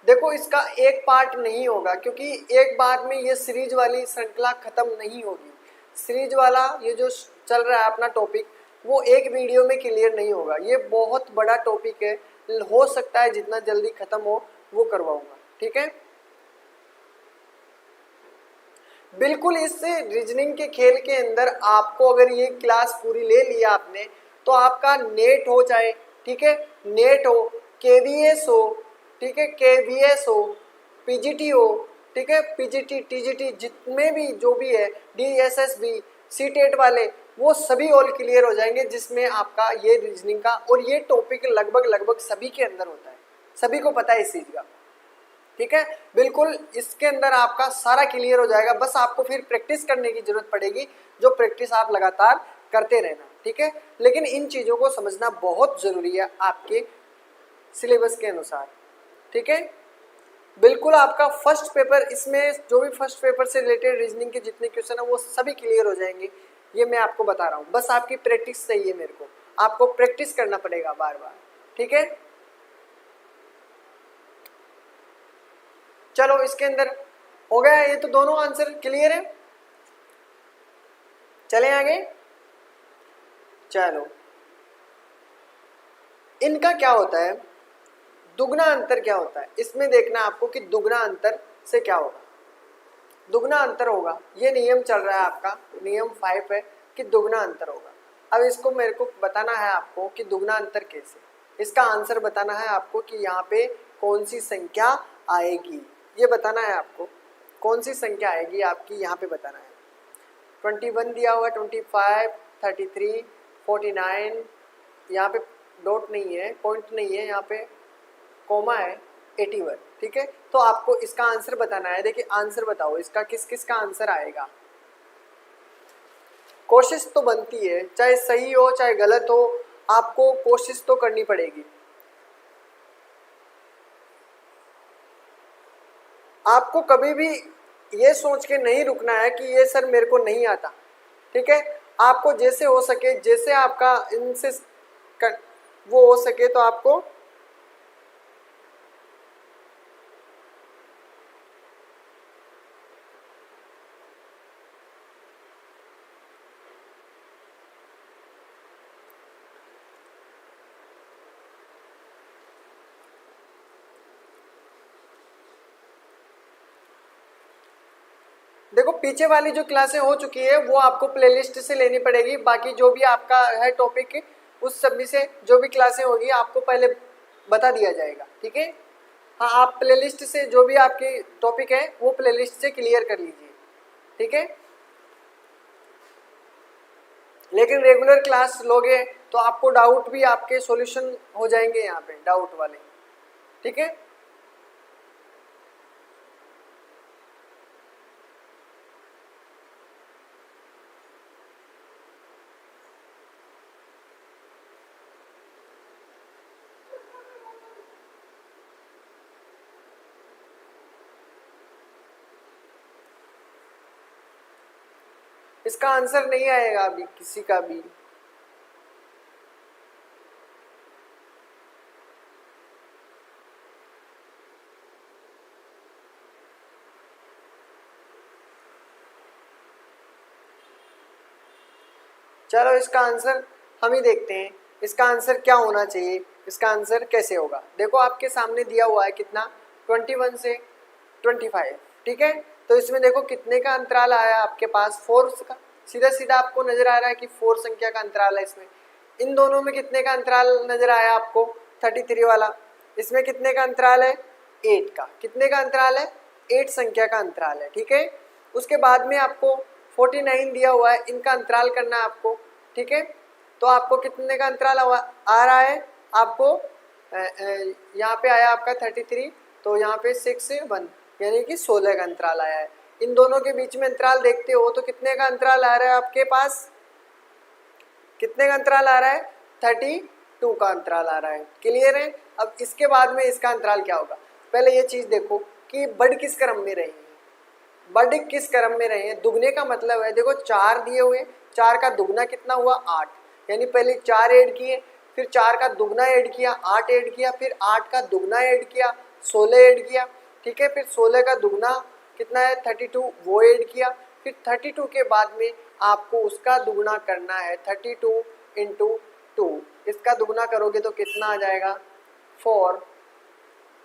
देखो इसका एक पार्ट नहीं होगा क्योंकि एक बार में ये सीरीज वाली श्रृंखला खत्म नहीं होगी। सीरीज वाला ये जो चल रहा है अपना टॉपिक, वो एक वीडियो में क्लियर नहीं होगा, ये बहुत बड़ा टॉपिक है। हो सकता है जितना जल्दी खत्म हो वो करवाऊंगा, ठीक है। बिल्कुल इस रीजनिंग के खेल के अंदर आपको अगर ये क्लास पूरी ले लिया आपने, तो आपका नेट हो चाहे, ठीक है, नेट हो, केवीएस हो, ठीक है, केवीएस हो, पीजीटी हो, ठीक है, पीजीटी टीजीटी जितने भी जो भी है, डीएसएसबी, सीटेट वाले, वो सभी ऑल क्लियर हो जाएंगे, जिसमें आपका ये रीजनिंग का और ये टॉपिक लगभग सभी के अंदर होता है, सभी को पता है इस चीज़ का, ठीक है। बिल्कुल इसके अंदर आपका सारा क्लियर हो जाएगा, बस आपको फिर प्रैक्टिस करने की जरूरत पड़ेगी, जो प्रैक्टिस आप लगातार करते रहना, ठीक है। लेकिन इन चीज़ों को समझना बहुत ज़रूरी है आपके सिलेबस के अनुसार, ठीक है। बिल्कुल आपका फर्स्ट पेपर, इसमें जो भी फर्स्ट पेपर से रिलेटेड रीजनिंग के जितने क्वेश्चन है वो सभी क्लियर हो जाएंगे, ये मैं आपको बता रहा हूँ। बस आपकी प्रैक्टिस चाहिए, मेरे को आपको प्रैक्टिस करना पड़ेगा बार बार, ठीक है। चलो इसके अंदर हो गया, ये तो दोनों आंसर क्लियर है। चलें आगे। चलो इनका क्या होता है, दुगना अंतर क्या होता है, इसमें देखना आपको कि दुगना अंतर से क्या होगा। दुगना अंतर होगा, ये नियम चल रहा है आपका, नियम 5 है कि दुगना अंतर होगा। अब इसको मेरे को बताना है आपको कि दुगना अंतर कैसे, इसका आंसर बताना है आपको कि यहाँ पे कौन सी संख्या आएगी, ये बताना है आपको कौन सी संख्या आएगी आपकी, यहाँ पे बताना है। 21 दिया हुआ, 25, 33, 49, यहाँ पे डॉट नहीं है, पॉइंट नहीं है, यहाँ पे कोमा है, 81, ठीक है। तो आपको इसका आंसर बताना है। देखिए आंसर बताओ इसका, किस किस का आंसर आएगा। कोशिश तो बनती है, चाहे सही हो चाहे गलत हो, आपको कोशिश तो करनी पड़ेगी। आपको कभी भी ये सोच के नहीं रुकना है कि ये सर मेरे को नहीं आता, ठीक है। आपको जैसे हो सके, जैसे आपका इनसे वो हो सके तो आपको देखो पीछे वाली जो क्लासें हो चुकी है वो आपको प्लेलिस्ट से लेनी पड़ेगी। बाकी जो भी आपका है टॉपिक, उस सभी से जो भी क्लासें होगी आपको पहले बता दिया जाएगा, ठीक है। हाँ आप प्लेलिस्ट से जो भी आपके टॉपिक है वो प्लेलिस्ट से क्लियर कर लीजिए, ठीक है। लेकिन रेगुलर क्लास लोगे तो आपको डाउट भी आपके सॉल्यूशन हो जाएंगे यहाँ पे, डाउट वाले, ठीक है। इसका आंसर नहीं आएगा अभी किसी का भी। चलो इसका आंसर हम ही देखते हैं, इसका आंसर क्या होना चाहिए, इसका आंसर कैसे होगा। देखो आपके सामने दिया हुआ है कितना, 21 से 25, ठीक है। तो इसमें देखो कितने का अंतराल आया आपके पास, 4 का, सीधा सीधा आपको नजर आ रहा है कि 4 संख्या का अंतराल है इसमें। इन दोनों में कितने का अंतराल नजर आया आपको, 33 वाला। इसमें कितने का अंतराल है, 8 का। कितने का अंतराल है, 8 संख्या का अंतराल है, ठीक है। उसके बाद में आपको 49 दिया हुआ है, इनका अंतराल करना है आपको, ठीक है। तो आपको कितने का अंतराल आ रहा है आपको, यहाँ पे आया आपका 33, तो यहाँ पे 6 1, यानी कि 16 का अंतराल आया है। इन दोनों के बीच में अंतराल देखते हो तो कितने का अंतराल आ रहा है आपके पास, कितने का अंतराल आ रहा है, 32 का अंतराल आ रहा है, क्लियर है। अब इसके बाद में इसका अंतराल क्या होगा, पहले ये चीज देखो कि बढ़ किस क्रम में रही है, बढ़ किस क्रम में रहे हैं। दुगने का मतलब है, देखो 4 दिए हुए, 4 का दुगना कितना हुआ, 8, यानी पहले 4 ऐड किए, फिर 4 का दुगना ऐड किया, 8 ऐड किया, फिर 8 का दुगना ऐड किया, 16 ऐड किया, ठीक है। फिर 16 का दुगना कितना है, 32, वो ऐड किया। फिर 32 के बाद में आपको उसका दुगना करना है, 32 इंटू 2, इसका दुगना करोगे तो कितना आ जाएगा, 4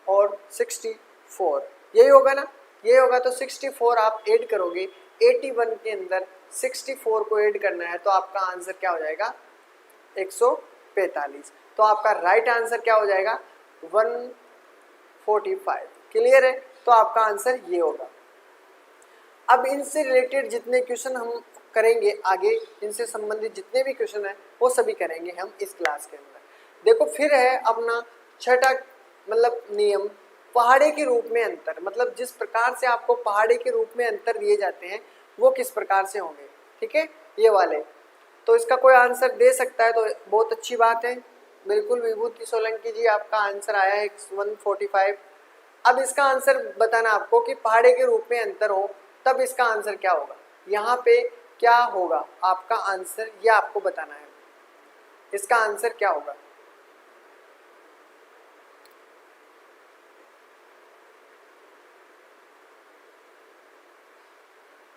और 64, यही होगा ना, ये होगा। तो 64 आप ऐड करोगे, 81 के अंदर 64 को ऐड करना है, तो आपका आंसर क्या हो जाएगा, 145। तो आपका राइट आंसर क्या हो जाएगा, 145, क्लियर है। तो आपका आंसर ये होगा। अब इनसे रिलेटेड जितने क्वेश्चन हम करेंगे आगे, इनसे संबंधित जितने भी क्वेश्चन है वो सभी करेंगे हम इस क्लास के अंदर। देखो फिर है अपना छठा मतलब नियम, पहाड़े के रूप में अंतर। मतलब जिस प्रकार से आपको पहाड़े के रूप में अंतर दिए जाते हैं वो किस प्रकार से होंगे, ठीक है, ये वाले। तो इसका कोई आंसर दे सकता है तो बहुत अच्छी बात है। बिल्कुल विभूति सोलंकी जी, आपका आंसर आया है 145। अब इसका आंसर बताना आपको कि पहाड़े के रूप में अंतर हो, तब इसका आंसर क्या होगा, यहाँ पे क्या होगा आपका आंसर, ये आपको बताना है। इसका आंसर क्या होगा?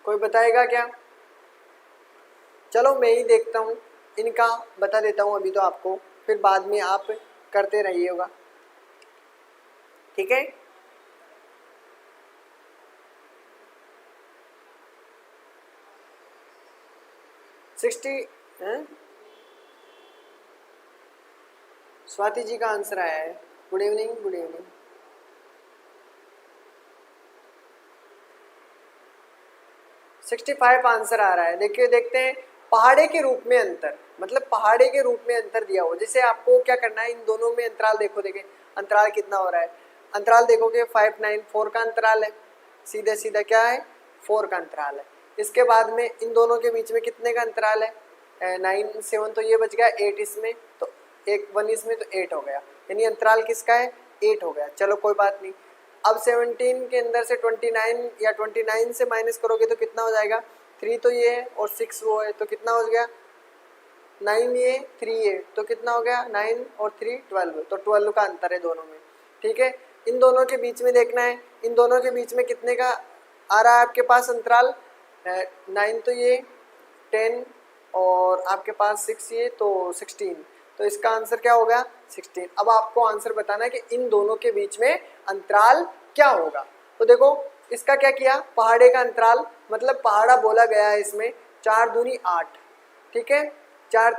कोई बताएगा क्या? चलो मैं ही देखता हूँ, इनका बता देता हूँ अभी तो आपको, फिर बाद में आप करते रहिएगा, ठीक है। स्वाति जी का आंसर आया है। Good evening, good evening. 65 answer आ रहा है। देखिए देखते हैं, पहाड़े के रूप में अंतर, मतलब पहाड़े के रूप में अंतर दिया हो, जैसे आपको क्या करना है, इन दोनों में अंतराल देखो, देखें अंतराल कितना हो रहा है। अंतराल देखोगे 5, 9, 4 का अंतराल है, सीधे सीधा क्या है, 4 का अंतराल है। इसके बाद में इन दोनों के बीच में कितने का अंतराल है, 9, 7, तो ये बच गया 8 इसमें, तो 1 इसमें, तो 8 हो गया, यानी अंतराल किसका है, 8 हो गया। चलो कोई बात नहीं। अब 17 के अंदर से 29 या 29 से माइनस करोगे तो कितना हो जाएगा, 3 तो ये है और 6 वो है, तो कितना हो गया, 9 ये 3 ये, तो कितना हो गया, 9 और 3 12, तो 12 का अंतर है दोनों में, ठीक है। इन दोनों के बीच में देखना है, इन दोनों के बीच में कितने का आ रहा है आपके पास अंतराल, 9 तो ये 10 और आपके पास 6 ये, तो 16, तो इसका आंसर क्या होगा, 16। अब आपको आंसर बताना है कि इन दोनों के बीच में अंतराल क्या होगा। तो देखो इसका क्या किया, पहाड़े का अंतराल, मतलब पहाड़ा बोला गया है इसमें, 4 दूनी 8, ठीक है, 4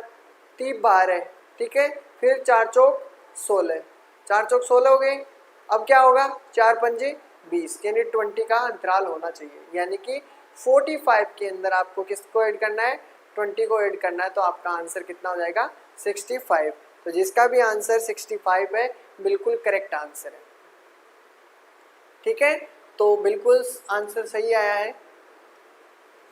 3 12, ठीक है, फिर 4 चौक 16, 4 चौक 16 हो गए। अब क्या होगा, 4 पंजे 20, यानी 20 का अंतराल होना चाहिए, यानी कि 45 के अंदर आपको किसको ऐड करना है, 20 को ऐड करना है, तो आपका आंसर कितना हो जाएगा, 65। तो जिसका भी आंसर 65 है बिल्कुल करेक्ट आंसर है, ठीक है। तो बिल्कुल आंसर सही आया है।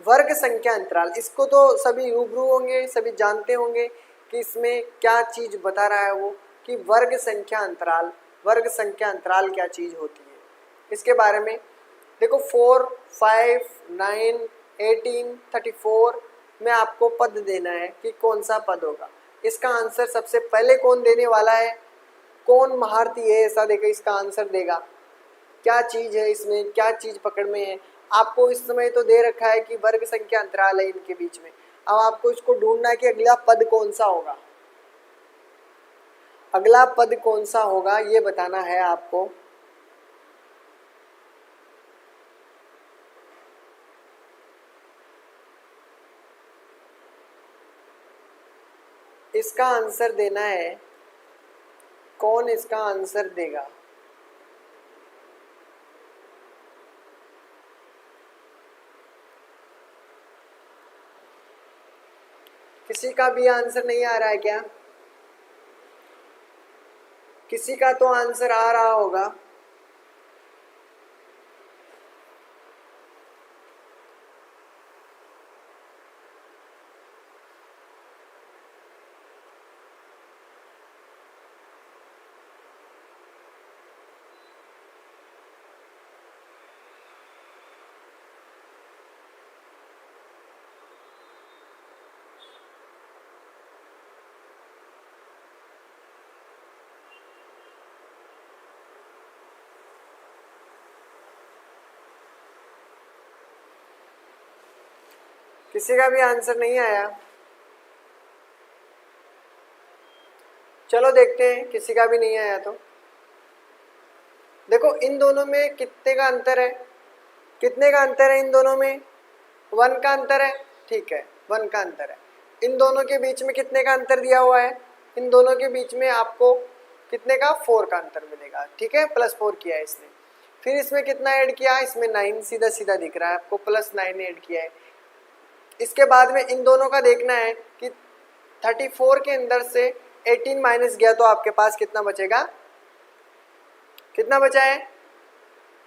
वर्ग संख्या अंतराल, इसको तो सभी रूबरू होंगे, सभी जानते होंगे कि इसमें क्या चीज बता रहा है वो, कि वर्ग संख्या अंतराल, वर्ग संख्या अंतराल क्या चीज होती है, इसके बारे में देखो। 4, 5, 9, 18, 34 में आपको पद देना है कि कौन सा पद होगा। इसका आंसर सबसे पहले कौन देने वाला है, कौन महारथी है ऐसा देखो इसका आंसर देगा, क्या चीज है इसमें, क्या चीज पकड़ में है। आपको इस समय तो दे रखा है कि वर्ग संख्या अंतराल है इनके बीच में, अब आपको इसको ढूंढना है कि अगला पद कौन सा होगा, अगला पद कौन सा होगा ये बताना है आपको। इसका आंसर देना है, कौन इसका आंसर देगा, किसी का भी आंसर नहीं आ रहा है क्या, किसी का तो आंसर आ रहा होगा। किसी का भी आंसर नहीं आया, चलो देखते हैं, किसी का भी नहीं आया तो देखो इन दोनों में कितने का अंतर है, कितने का अंतर है इन दोनों में, 1 का अंतर है, ठीक है 1 का अंतर है। इन दोनों के बीच में कितने का अंतर दिया हुआ है, इन दोनों के बीच में आपको कितने का, 4 का अंतर मिलेगा, ठीक है, +4 किया है इसने। फिर इसमें कितना ऐड किया, इसमें 9 सीधा सीधा दिख रहा है आपको, +9 ऐड किया है। इसके बाद में इन दोनों का देखना है कि 34 के अंदर से 18 माइनस गया तो आपके पास कितना बचेगा, कितना बचा है,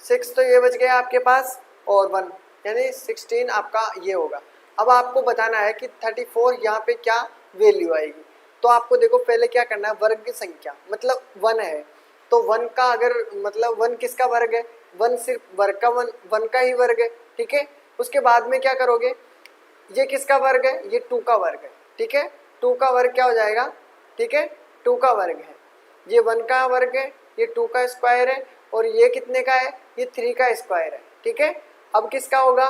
6, तो ये बच गया आपके पास, और 1 यानी 16 आपका ये होगा। अब आपको बताना है कि 34 यहाँ पे क्या वैल्यू आएगी, तो आपको देखो पहले क्या करना है, वर्ग की संख्या मतलब 1 है, तो वन का अगर मतलब वन किसका वर्ग है, वन सिर्फ वर्ग का वन का ही वर्ग है, ठीक है। उसके बाद में क्या करोगे, ये किसका वर्ग है, ये 2 का वर्ग है, ठीक है। 2 का वर्ग क्या हो जाएगा, ठीक है, 2 का वर्ग है, ये 1 का वर्ग है, ये 2 का स्क्वायर है, और ये कितने का है, ये 3 का स्क्वायर है, ठीक है। अब किसका होगा,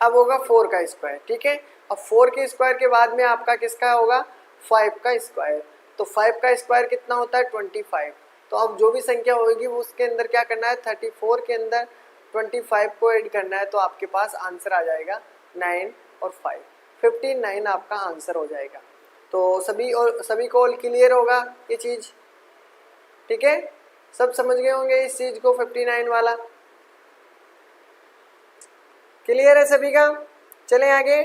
अब होगा 4 का स्क्वायर, ठीक है। अब 4 के स्क्वायर के बाद में आपका किसका होगा, 5 का स्क्वायर। तो 5 का स्क्वायर कितना होता है, 25। तो अब जो भी संख्या होगी वो उसके अंदर क्या करना है, 34 के अंदर 25 को ऐड करना है, तो आपके पास आंसर आ जाएगा 9 और 5, 59 आपका आंसर हो जाएगा। तो सभी को ऑल क्लियर होगा ये चीज़, ठीक है। सब समझ गए होंगे इस चीज़ को, 59 वाला क्लियर है सभी का। चलें आगे।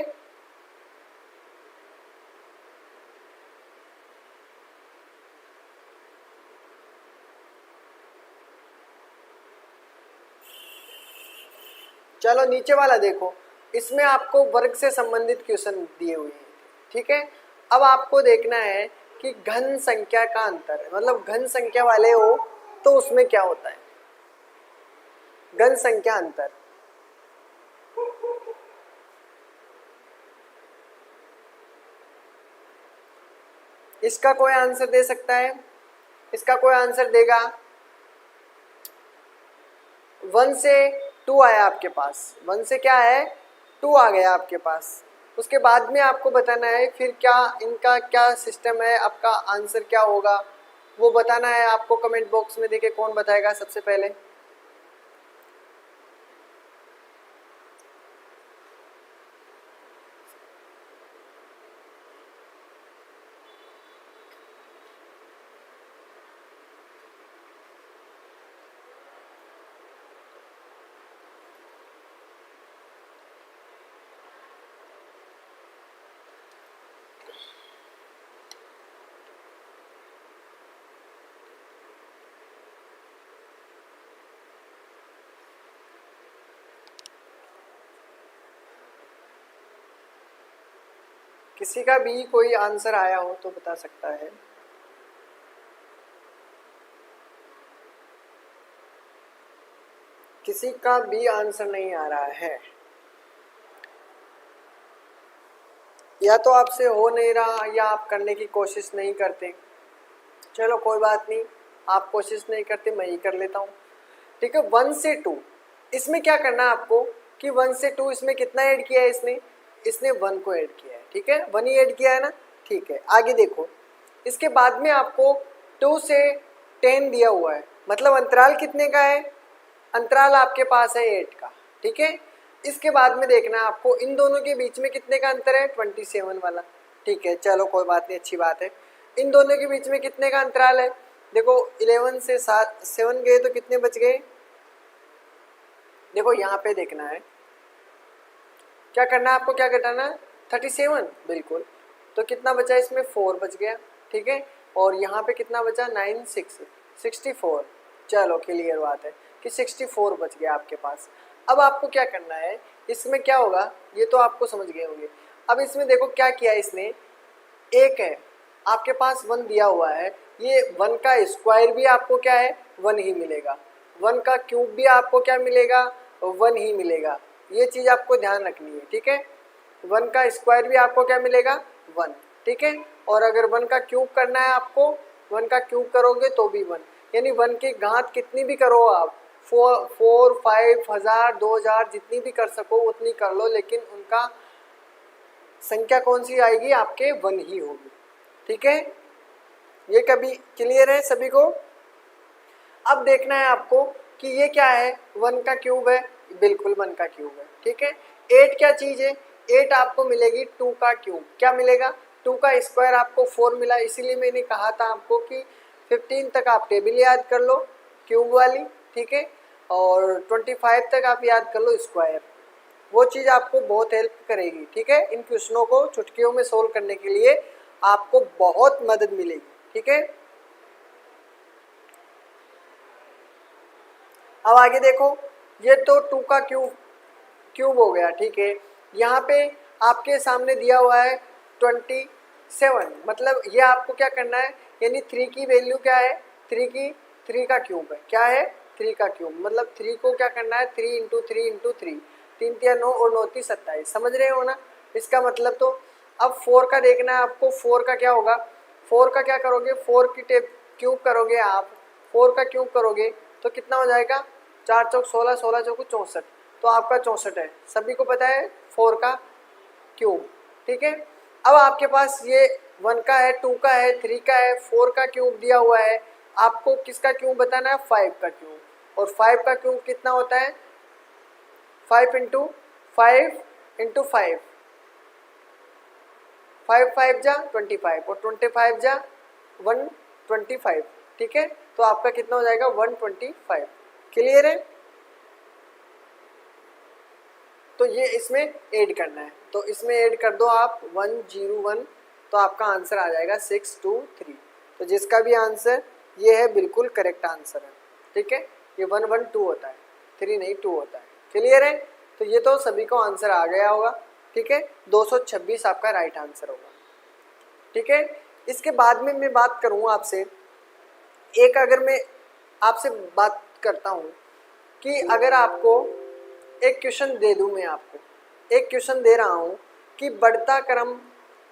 चलो नीचे वाला देखो, इसमें आपको वर्ग से संबंधित क्वेश्चन दिए हुए हैं, ठीक है। अब आपको देखना है कि घन संख्या का अंतर है, मतलब घन संख्या वाले हो तो उसमें क्या होता है, घन संख्या अंतर। इसका कोई आंसर दे सकता है, इसका कोई आंसर देगा। 1 से 2 आया आपके पास, 1 से क्या है, 2 आ गया आपके पास। उसके बाद में आपको बताना है फिर क्या इनका क्या सिस्टम है, आपका आंसर क्या होगा वो बताना है आपको। कमेंट बॉक्स में देखिए कौन बताएगा सबसे पहले। किसी का भी कोई आंसर आया हो तो बता सकता है। किसी का भी आंसर नहीं आ रहा है, या तो आपसे हो नहीं रहा या आप करने की कोशिश नहीं करते। चलो कोई बात नहीं, आप कोशिश नहीं करते, मैं ही कर लेता हूँ, ठीक है। 1 से 2 इसमें क्या करना है आपको कि 1 से 2 इसमें कितना ऐड किया है, इसने 1 को ऐड किया है, ठीक है, 1 ही ऐड किया है ना, ठीक है। आगे देखो, इसके बाद में आपको 2 से 10 दिया हुआ है, मतलब अंतराल कितने का है, अंतराल आपके पास है 8 का, ठीक है। इसके बाद में देखना है आपको इन दोनों के बीच में कितने का अंतर है, 27 वाला, ठीक है। चलो कोई बात नहीं, अच्छी बात है। इन दोनों के बीच में कितने का अंतराल है, देखो 11 से 7 गए तो कितने बच गए, देखो यहाँ पे देखना है, क्या करना है आपको, क्या घटाना है, 37, बिल्कुल। तो कितना बचा इसमें, 4 बच गया, ठीक है। और यहाँ पे कितना बचा, 9 6 64। चलो क्लियर बात है कि 64 बच गया आपके पास। अब आपको क्या करना है, इसमें क्या होगा ये तो आपको समझ गए होंगे। अब इसमें देखो क्या किया इसने, एक है आपके पास 1 दिया हुआ है, ये 1 का स्क्वायर भी आपको क्या है, 1 ही मिलेगा, 1 का क्यूब भी आपको क्या मिलेगा, 1 ही मिलेगा। ये चीज़ आपको ध्यान रखनी है, ठीक है। 1 का स्क्वायर भी आपको क्या मिलेगा, 1, ठीक है। और अगर 1 का क्यूब करना है आपको, 1 का क्यूब करोगे तो भी 1, यानी 1 की घात कितनी भी करो आप, 4 5 1000 2000 जितनी भी कर सको उतनी कर लो, लेकिन उनका संख्या कौन सी आएगी, आपके 1 ही होगी, ठीक है। ये कभी क्लियर है सभी को। अब देखना है आपको कि ये क्या है, 1 का क्यूब है, बिल्कुल 1 का क्यूब है, ठीक है। 8 क्या चीज़ है, 8 आपको मिलेगी 2 का क्यूब, क्या मिलेगा, 2 का स्क्वायर आपको 4 मिला। इसीलिए मैंने कहा था आपको कि 15 तक आप टेबल याद कर लो क्यूब वाली, ठीक है, और 25 तक आप याद कर लो स्क्वायर, वो चीज़ आपको बहुत हेल्प करेगी, ठीक है। इन क्वेश्चनों को चुटकियों में सोल्व करने के लिए आपको बहुत मदद मिलेगी, ठीक है। अब आगे देखो, ये तो 2 का क्यूब हो गया, ठीक है। यहाँ पे आपके सामने दिया हुआ है 27, मतलब ये आपको क्या करना है, यानी 3 की वैल्यू क्या है, थ्री का क्यूब है। क्या है? 3 का क्यूब, मतलब 3 को क्या करना है, 3 इंटू 3 इंटू 3, 3 तिया 9 और 9 ती 27, समझ रहे हो ना। इसका मतलब तो अब 4 का देखना है आपको। 4 का क्या होगा, 4 का क्या करोगे, 4 की टेप क्यूब करोगे आप, 4 का क्यूब करोगे तो कितना हो जाएगा, 4 चौक 16, 16 चौक 64, तो आपका 64 है। सभी को पता है 4 का क्यूब, ठीक है। अब आपके पास ये 1 का है, 2 का है, 3 का है, 4 का क्यूब दिया हुआ है। आपको किसका क्यूब बताना है, 5 का क्यूब। और 5 का क्यूब कितना होता है, 5 इंटू 5 इंटू 5, 5 5 जा 25 और 25 जा 125, ठीक है। तो आपका कितना हो जाएगा, 125। क्लियर है। तो ये इसमें ऐड करना है, तो इसमें ऐड कर दो आप 101, तो आपका आंसर आ जाएगा 623। तो जिसका भी आंसर ये है बिल्कुल करेक्ट आंसर है, ठीक है। ये 112 होता है, 3 नहीं 2 होता है। क्लियर है। तो ये तो सभी को आंसर आ गया होगा, ठीक है। 226 आपका राइट आंसर होगा, ठीक है। इसके बाद में मैं बात करूँ आपसे, एक अगर मैं आपसे बात करता हूँ कि अगर आपको एक क्वेश्चन दे दूं, मैं आपको एक क्वेश्चन दे रहा हूं कि बढ़ता क्रम,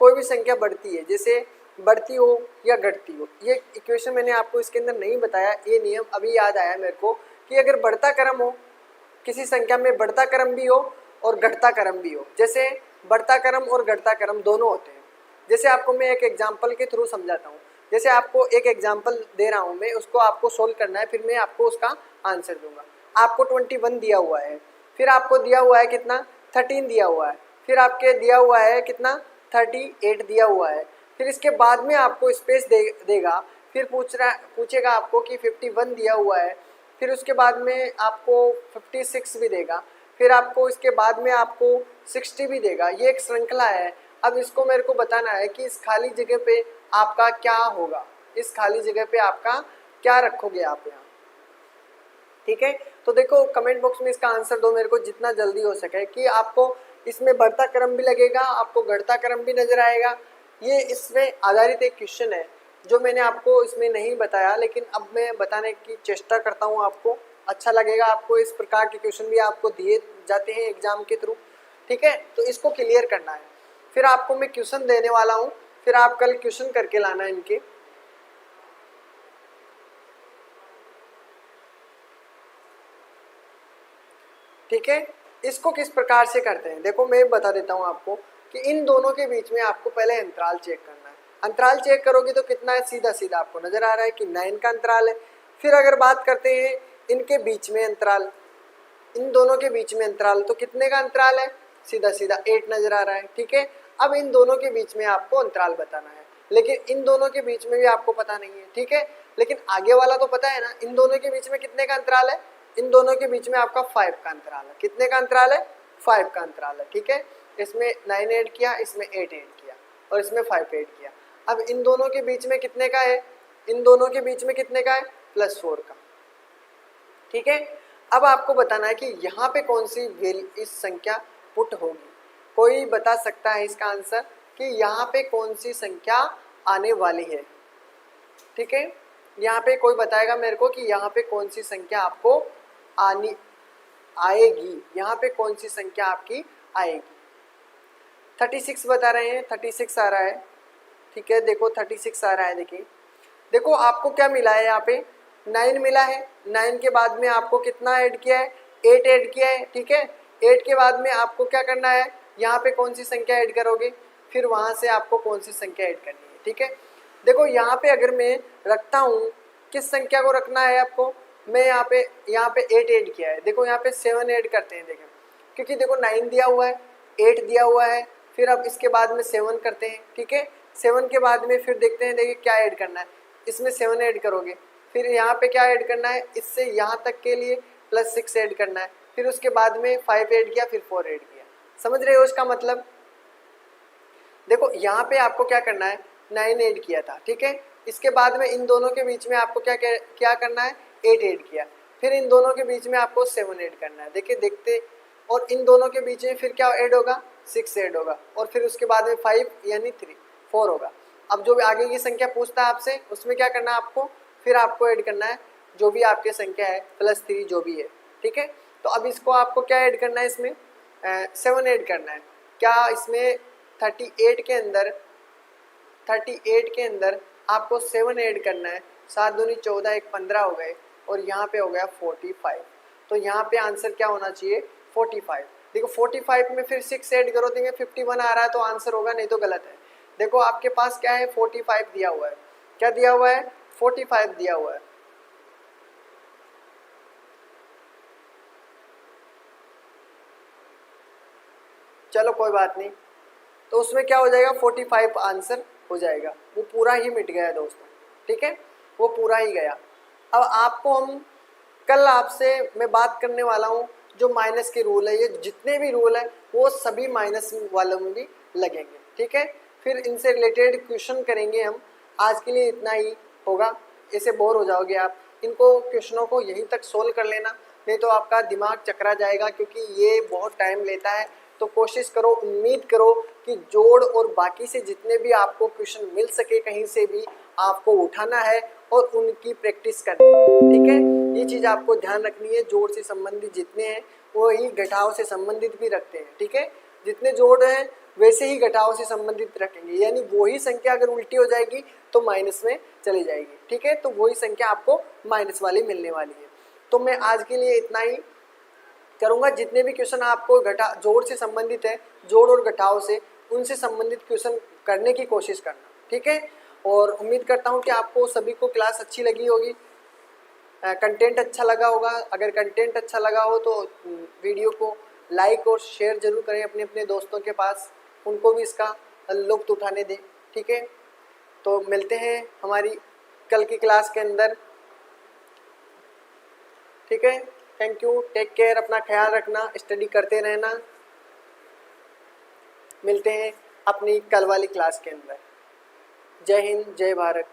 कोई भी संख्या बढ़ती है, जैसे बढ़ती हो या घटती हो। ये इक्वेशन मैंने आपको इसके अंदर नहीं बताया, ये नियम अभी याद आया मेरे को कि अगर बढ़ता क्रम हो, किसी संख्या में बढ़ता क्रम भी हो और घटता क्रम भी हो, जैसे बढ़ता क्रम और घटता क्रम दोनों होते हैं। जैसे आपको मैं एक एग्जाम्पल के थ्रू समझाता हूँ। जैसे आपको एक एग्जाम्पल दे रहा हूँ मैं, उसको आपको सोल्व करना है, फिर मैं आपको उसका आंसर दूंगा। आपको 21 दिया हुआ है, फिर आपको दिया हुआ है कितना, 13 दिया हुआ है, फिर आपके दिया हुआ है कितना, 38 दिया हुआ है। फिर इसके बाद में आपको स्पेस देगा, फिर पूछेगा आपको कि 51 दिया हुआ है, फिर उसके बाद में आपको 56 भी देगा, फिर आपको इसके बाद में आपको 60 भी देगा। ये एक श्रृंखला है। अब इसको मेरे को बताना है कि इस खाली जगह पे आपका क्या होगा, इस खाली जगह पे आपका क्या रखोगे आप यहाँ, ठीक है। तो देखो कमेंट बॉक्स में इसका आंसर दो मेरे को जितना जल्दी हो सके, कि आपको इसमें बढ़ता क्रम भी लगेगा, आपको घटता क्रम भी नजर आएगा। ये इसमें आधारित एक क्वेश्चन है जो मैंने आपको इसमें नहीं बताया, लेकिन अब मैं बताने की चेष्टा करता हूँ, आपको अच्छा लगेगा। आपको इस प्रकार के क्वेश्चन भी आपको दिए जाते हैं एग्जाम के थ्रू, ठीक है। तो इसको क्लियर करना है, फिर आपको मैं क्वेश्चन देने वाला हूँ, फिर आप कल क्वेश्चन करके लाना इनके, ठीक है। इसको किस प्रकार से करते हैं, देखो मैं बता देता हूँ आपको कि इन दोनों के बीच में आपको पहले अंतराल चेक करना है। अंतराल चेक करोगे तो कितना है, सीधा सीधा आपको नजर आ रहा है कि 9 का अंतराल है। फिर अगर बात करते हैं इनके बीच में अंतराल, इन दोनों के बीच में अंतराल, तो कितने का अंतराल है, सीधा सीधा 8 नजर आ रहा है, ठीक है। अब इन दोनों के बीच में आपको अंतराल बताना है, लेकिन इन दोनों के बीच में भी आपको पता नहीं है, ठीक है। लेकिन आगे वाला तो पता है ना, इन दोनों के बीच में कितने का अंतराल है, इन दोनों के बीच में आपका 5 का अंतराल है। कितने का अंतराल है, 5 का अंतराल है, ठीक है। इसमें 9 ऐड किया, इसमें 8 ऐड किया और इसमें 5 ऐड किया। अब इन दोनों के बीच में कितने का है, इन दोनों के बीच में कितने का है, +4 का, ठीक है। अब आपको बताना है कि यहाँ पे कौन सी वैल्यू, इस संख्या पुट होगी। कोई बता सकता है इसका आंसर कि यहाँ पे कौन सी संख्या आने वाली है, ठीक है। यहाँ पे कोई बताएगा मेरे को कि यहाँ पे कौन सी संख्या आपको आएगी, यहाँ पे कौन सी संख्या आपकी आएगी। 36 बता रहे हैं, 36 आ रहा है, ठीक है। देखो 36 आ रहा है, देखिए देखो आपको क्या मिला है, यहाँ पे 9 मिला है। 9 के बाद में आपको कितना ऐड किया है, 8 ऐड किया है, ठीक है। 8 के बाद में आपको क्या करना है, यहाँ पे कौन सी संख्या ऐड करोगे, फिर वहाँ से आपको कौन सी संख्या ऐड करनी है, ठीक है। देखो यहाँ पे अगर मैं रखता हूँ, किस संख्या को रखना है आपको, मैं यहाँ पे 8 ऐड किया है। देखो यहाँ पे 7 ऐड करते हैं, देखें क्योंकि देखो 9 दिया हुआ है, 8 दिया हुआ है, फिर अब इसके बाद में 7 करते हैं, ठीक है। 7 के बाद में फिर देखते हैं, देखिए क्या ऐड करना है, इसमें 7 ऐड करोगे, फिर यहाँ पे क्या ऐड करना है, इससे यहाँ तक के लिए +6 ऐड करना है, फिर उसके बाद में 5 ऐड किया, फिर 4 ऐड किया। समझ रहे हो इसका मतलब। देखो यहाँ पे आपको क्या करना है, 9 ऐड किया था, ठीक है। इसके बाद में इन दोनों के बीच में आपको क्या करना है, 8 ऐड किया, फिर इन दोनों के बीच में आपको 7 ऐड करना है। देखिए देखते, और इन दोनों के बीच में फिर क्या ऐड होगा, 6 ऐड होगा, और फिर उसके बाद में 5 यानी 4 होगा। अब जो आगे की संख्या पूछता है आपसे, उसमें क्या करना है आपको, फिर आपको ऐड करना है जो भी आपकी संख्या है +3 जो भी है, ठीक है। तो अब इसको आपको क्या ऐड करना है, इसमें 7 ऐड करना है। क्या इसमें 38 के अंदर आपको 7 ऐड करना है। 7 दूनी 14, 1 15 हो गए और यहाँ पे हो गया 45। तो यहाँ पे आंसर क्या होना चाहिए 45। देखो 45 में फिर 6 ऐड करो, देंगे 51 आ रहा है तो आंसर होगा, नहीं तो गलत है। देखो आपके पास क्या है 45 दिया हुआ है, क्या दिया हुआ है 45 दिया हुआ है। चलो कोई बात नहीं, तो उसमें क्या हो जाएगा 45 आंसर हो जाएगा, वो पूरा ही मिट गया दोस्तों, ठीक है, वो पूरा ही गया। अब आपको हम कल आपसे मैं बात करने वाला हूँ जो माइनस के रूल है, ये जितने भी रूल है वो सभी माइनस वालों में भी लगेंगे, ठीक है। फिर इनसे रिलेटेड क्वेश्चन करेंगे हम। आज के लिए इतना ही होगा, ऐसे बोर हो जाओगे आप। इनको क्वेश्चनों को यहीं तक सोल्व कर लेना, नहीं तो आपका दिमाग चकरा जाएगा, क्योंकि ये बहुत टाइम लेता है। तो कोशिश करो, उम्मीद करो कि जोड़ और बाकी से जितने भी आपको क्वेश्चन मिल सके कहीं से भी आपको उठाना है और उनकी प्रैक्टिस करनी है, ठीक है। ये चीज़ आपको ध्यान रखनी है, जोड़ से संबंधित जितने हैं वो ही घटाव से संबंधित भी रखते हैं, ठीक है। जितने जोड़ हैं वैसे ही घटाव से संबंधित रखेंगे, यानी वही संख्या अगर उल्टी हो जाएगी तो माइनस में चली जाएगी, ठीक है। तो वही संख्या आपको माइनस वाली मिलने वाली है। तो मैं आज के लिए इतना ही करूँगा। जितने भी क्वेश्चन आपको जोड़ से संबंधित है, जोड़ और घटाव से, उनसे संबंधित क्वेश्चन करने की कोशिश करना, ठीक है। और उम्मीद करता हूँ कि आपको सभी को क्लास अच्छी लगी होगी, कंटेंट अच्छा लगा होगा। अगर कंटेंट अच्छा लगा हो तो वीडियो को लाइक और शेयर जरूर करें अपने अपने दोस्तों के पास, उनको भी इसका लुत्फ उठाने दें, ठीक है। तो मिलते हैं हमारी कल की क्लास के अंदर, ठीक है। थैंक यू, टेक केयर, अपना ख्याल रखना, स्टडी करते रहना। मिलते हैं अपनी कल वाली क्लास के अंदर। जय हिंद, जय भारत।